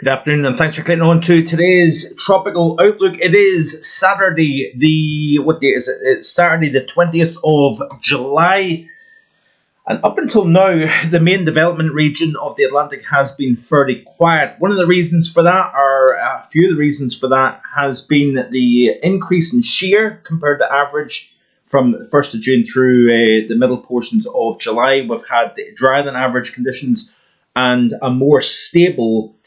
Good afternoon, and thanks for clicking on to today's Tropical Outlook. It is Saturday, what day is it? It's Saturday, the 20th of July. And up until now, the main development region of the Atlantic has been fairly quiet. One of the reasons for that, or a few of the reasons for that, has been the increase in shear compared to average from 1st of June through the middle portions of July. We've had drier than average conditions and a more stable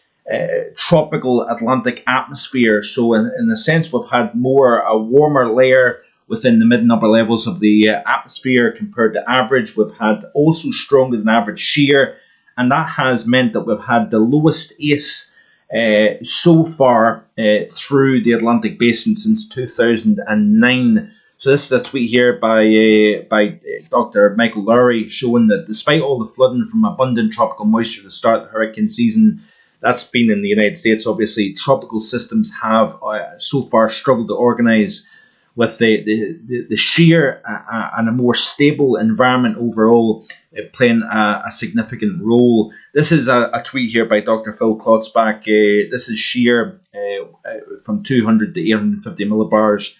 tropical Atlantic atmosphere. So in a sense, we've had a warmer layer within the mid and upper levels of the atmosphere compared to average. We've had also stronger than average shear, and that has meant that we've had the lowest ACE so far through the Atlantic Basin since 2009. So this is a tweet here by Dr. Michael Lowry showing that despite all the flooding from abundant tropical moisture to start the hurricane season, that's been in the United States. Obviously, tropical systems have so far struggled to organise with the shear and a more stable environment overall playing a significant role. This is a tweet here by Dr. Phil Klotzbach. This is shear from 200 to 850 millibars.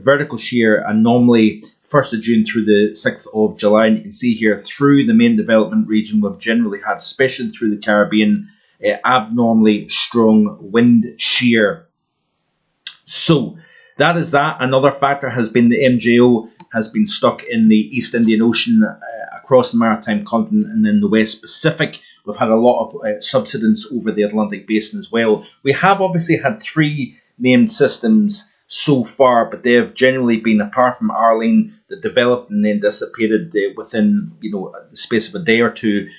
Vertical shear anomaly 1st of June through the 6th of July. And you can see here through the main development region, we've generally had, especially through the Caribbean, abnormally strong wind shear. So that is that. Another factor has been the MJO has been stuck in the East Indian Ocean across the maritime continent and in the West Pacific. We've had a lot of subsidence over the Atlantic Basin as well. We have obviously had 3 named systems so far, but they have generally been, apart from Arlene, that developed and then dissipated within the space of a day or two.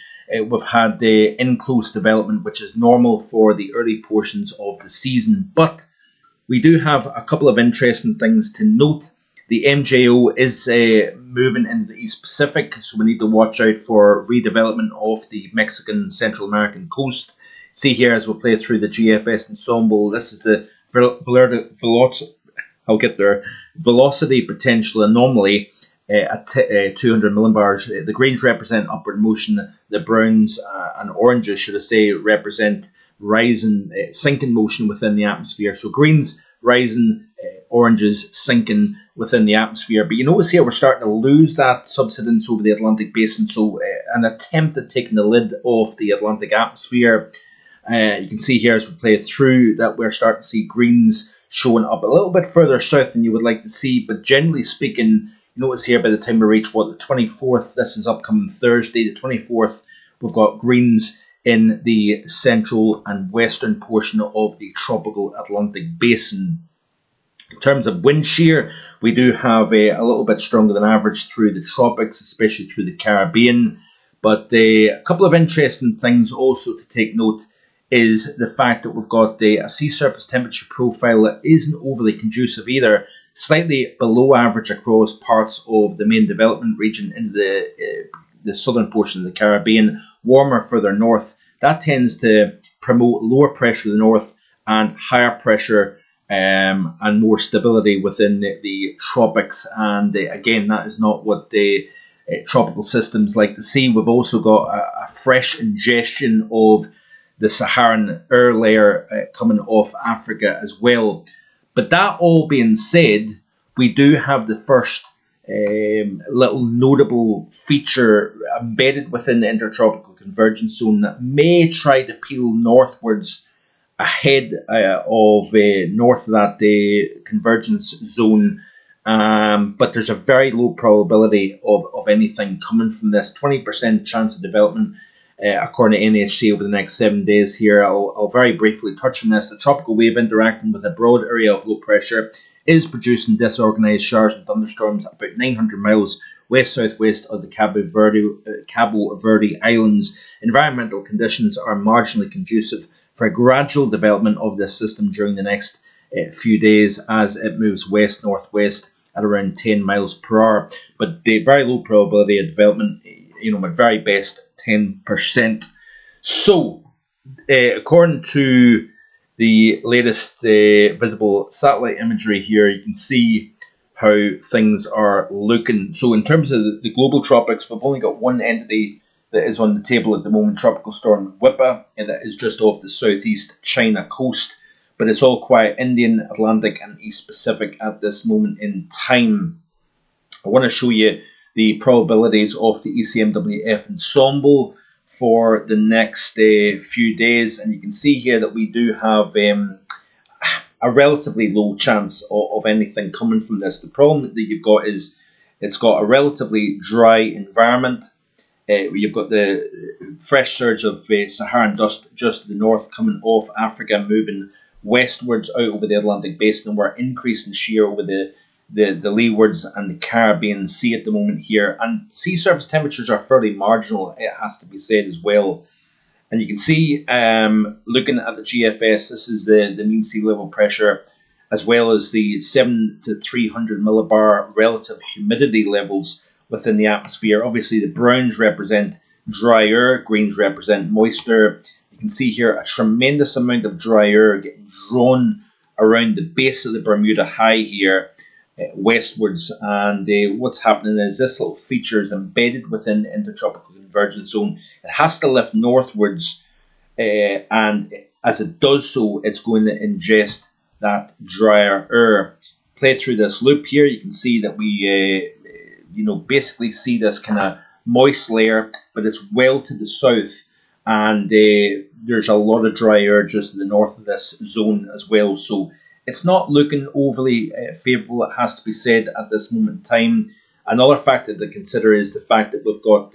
We've had the in-close development, which is normal for the early portions of the season. But we do have a couple of interesting things to note. The MJO is moving into the East Pacific, so we need to watch out for redevelopment of the Mexican Central American coast. See here as we play through the GFS ensemble, this is a velocity potential anomaly at 200 millibars. The greens represent upward motion. The browns and oranges, should I say, represent rising, sinking motion within the atmosphere. So greens rising, oranges sinking within the atmosphere. But you notice here we're starting to lose that subsidence over the Atlantic Basin. So an attempt at taking the lid off the Atlantic atmosphere. You can see here as we play through that we're starting to see greens showing up a little bit further south than you would like to see. But generally speaking, notice here by the time we reach the 24th, this is upcoming Thursday, the 24th, we've got greens in the central and western portion of the tropical Atlantic Basin. In terms of wind shear, we do have a little bit stronger than average through the tropics, especially through the Caribbean. But a couple of interesting things also to take note is the fact that we've got a sea surface temperature profile that isn't overly conducive either. Slightly below average across parts of the main development region in the southern portion of the Caribbean, warmer further north. That tends to promote lower pressure in the north and higher pressure and more stability within the tropics. And again, that is not what the tropical systems like to see. We've also got a fresh ingestion of the Saharan air layer coming off Africa as well. But that all being said, we do have the first little notable feature embedded within the intertropical convergence zone that may try to peel northwards ahead of north of that convergence zone. But there's a very low probability of anything coming from this. 20% chance of development according to NHC over the next 7 days here. I'll very briefly touch on this. A tropical wave interacting with a broad area of low pressure is producing disorganized showers and thunderstorms about 900 miles west-southwest of the Cabo Verde Islands. Environmental conditions are marginally conducive for a gradual development of this system during the next few days as it moves west-northwest at around 10 miles per hour. But the very low probability of development, at very best, 10%. So, according to the latest visible satellite imagery here, you can see how things are looking. So in terms of the global tropics, we've only got one entity that is on the table at the moment, Tropical Storm Whippa, and that is just off the southeast China coast. But it's all quiet Indian, Atlantic, and East Pacific at this moment in time. I want to show you the probabilities of the ECMWF ensemble for the next few days, and you can see here that we do have a relatively low chance of anything coming from this. The problem that you've got is it's got a relatively dry environment. You've got the fresh surge of Saharan dust just to the north coming off Africa, moving westwards out over the Atlantic basin, and we're increasing shear over the leewards and the Caribbean Sea at the moment here. And sea surface temperatures are fairly marginal, it has to be said as well. And you can see, looking at the GFS, this is the mean sea level pressure, as well as the 7 to 300 millibar relative humidity levels within the atmosphere. Obviously, the browns represent dry air, greens represent moisture. You can see here a tremendous amount of dry air getting drawn around the base of the Bermuda High here, westwards. And what's happening is this little feature is embedded within the intertropical convergence zone. It has to lift northwards, and as it does so, it's going to ingest that drier air. Play through this loop here, you can see that we basically see this kind of moist layer, but it's well to the south, and there's a lot of dry air just to the north of this zone as well. So it's not looking overly favourable, it has to be said, at this moment in time. Another factor to consider is the fact that we've got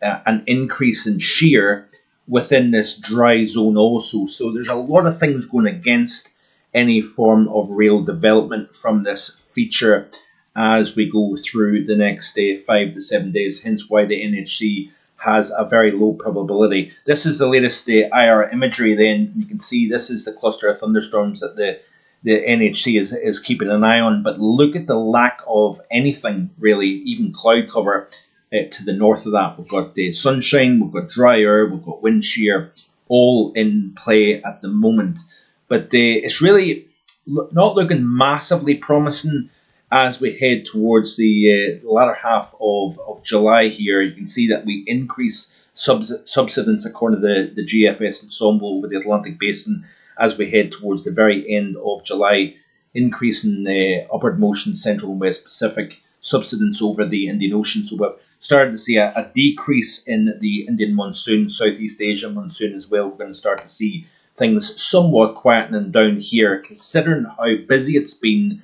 an increase in shear within this dry zone also. So there's a lot of things going against any form of real development from this feature as we go through the next 5 to 7 days, hence why the NHC has a very low probability. This is the latest IR imagery then. You can see this is the cluster of thunderstorms that the NHC is keeping an eye on, but look at the lack of anything really, even cloud cover to the north of that. We've got sunshine, we've got dry air, we've got wind shear, all in play at the moment. But it's really not looking massively promising as we head towards the latter half of July here. You can see that we increase subsidence according to the GFS ensemble over the Atlantic basin as we head towards the very end of July, increasing upward motion central and west Pacific, subsidence over the Indian Ocean. So we've started to see a decrease in the Indian monsoon, Southeast Asia monsoon as well. We're going to start to see things somewhat quietening down here, considering how busy it's been.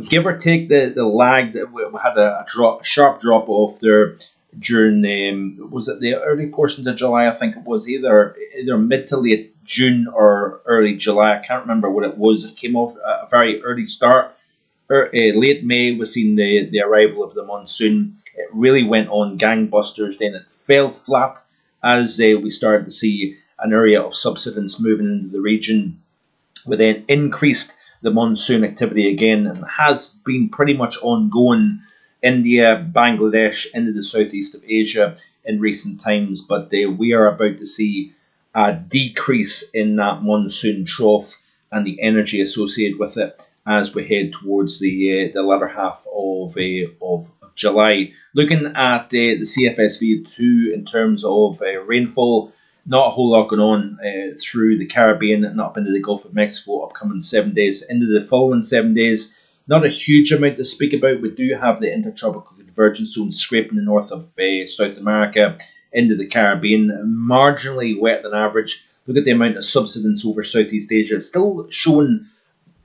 Give or take the lag, that we had a sharp drop off there during was it the early portions of July? I think it was either mid to late June or early July. I can't remember what it was. It came off a very early start. Late May was seen the arrival of the monsoon. It really went on gangbusters. Then it fell flat as we started to see an area of subsidence moving into the region. We then increased the monsoon activity again, and has been pretty much ongoing. India, Bangladesh, into the southeast of Asia in recent times, but we are about to see a decrease in that monsoon trough and the energy associated with it as we head towards the latter half of July. Looking at the CFSV2 in terms of rainfall, not a whole lot going on through the Caribbean and up into the Gulf of Mexico upcoming 7 days. Into the following 7 days, not a huge amount to speak about. We do have the intertropical convergence zone scraping the north of South America into the Caribbean, marginally wet than average. Look at the amount of subsidence over Southeast Asia. It's still showing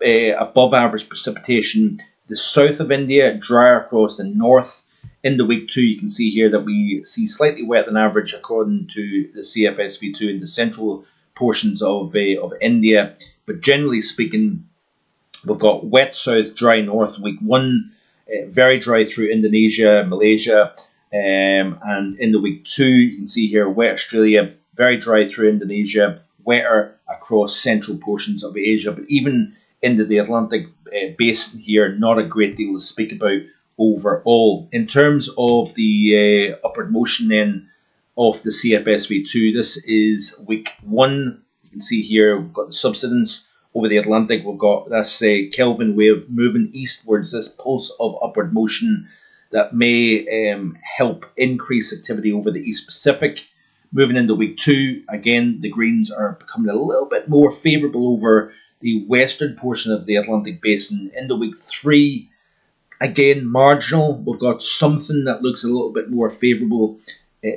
above average precipitation. The south of India, drier across the north. Into week 2, you can see here that we see slightly wet than average according to the CFSV2 in the central portions of India. But generally speaking, we've got wet south, dry north. Week 1, very dry through Indonesia, Malaysia. And in the week 2, you can see here wet Australia, very dry through Indonesia, wetter across central portions of Asia. But even into the Atlantic basin here, not a great deal to speak about overall. In terms of the upward motion then of the CFSV2, this is week 1. You can see here we've got the subsidence over the Atlantic. We've got this Kelvin wave moving eastwards, this pulse of upward motion that may help increase activity over the East Pacific. Moving into week 2, again, the greens are becoming a little bit more favourable over the western portion of the Atlantic Basin. Into week 3, again, marginal. We've got something that looks a little bit more favourable.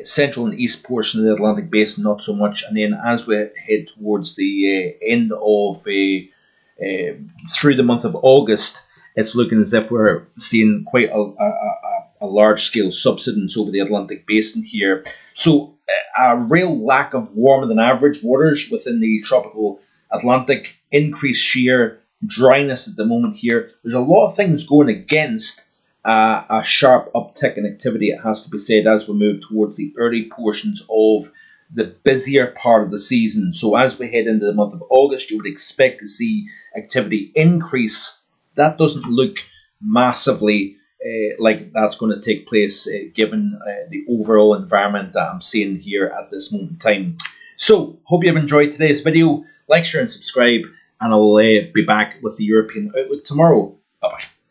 Central and east portion of the Atlantic Basin, not so much. And then as we head towards the end of through the month of August, it's looking as if we're seeing quite a large-scale subsidence over the Atlantic Basin here. So a real lack of warmer than average waters within the tropical Atlantic, increased shear, dryness at the moment here. There's a lot of things going against a sharp uptick in activity, it has to be said, as we move towards the early portions of the busier part of the season. So as we head into the month of August, you would expect to see activity increase. That doesn't look massively like that's going to take place given the overall environment that I'm seeing here at this moment in time. So, hope you've enjoyed today's video. Like, share and subscribe, and I'll be back with the European Outlook tomorrow. Bye-bye.